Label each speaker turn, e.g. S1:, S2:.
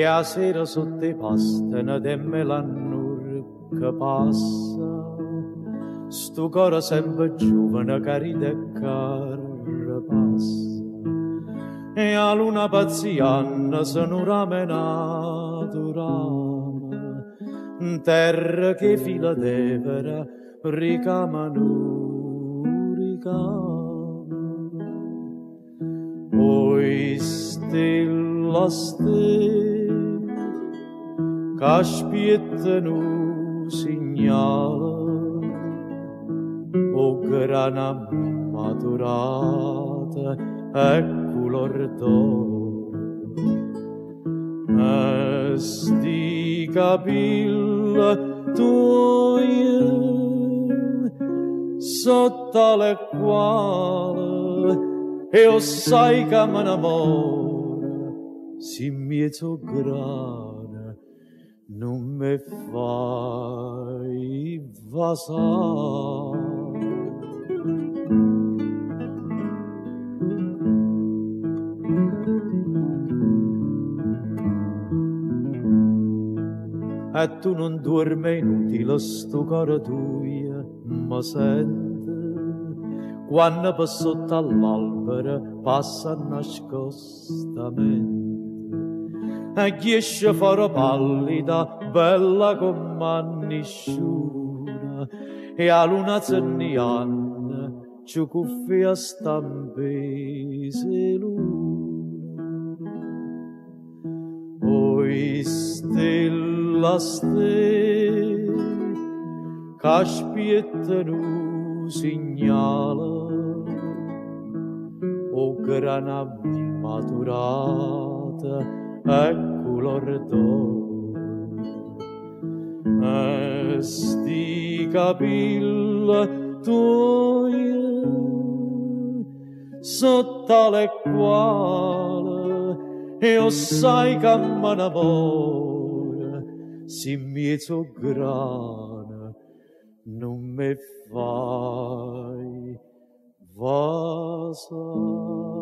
S1: e a sera sotto i pastene demme l'annur che passa, sto coro sempre giovane che ride e che passa, e a luna pazziana se non ramenato rama, terra che fila d'evera ricamano, ricama. Poi stella stella che spiettano segnala o grana maturata e color d'oro, e sti capilla tuoi sotto le quali e o sai che mi innamora, si mezzo grana non mi fai vasare. E tu non dormi inutile, sto coro tuo ma sente quando per sotto all'albero passa nascostamente, e chi esce fuori pallida, bella come nessuno, e a luna zenniana ci cuffia stampese luna. Oi stella stella che spiettano segnala o grana maturata e color d'oro, e sti capilla tuoi sotto le quali e o sai che mi innamora, si mezzo grana non mi fai vasare.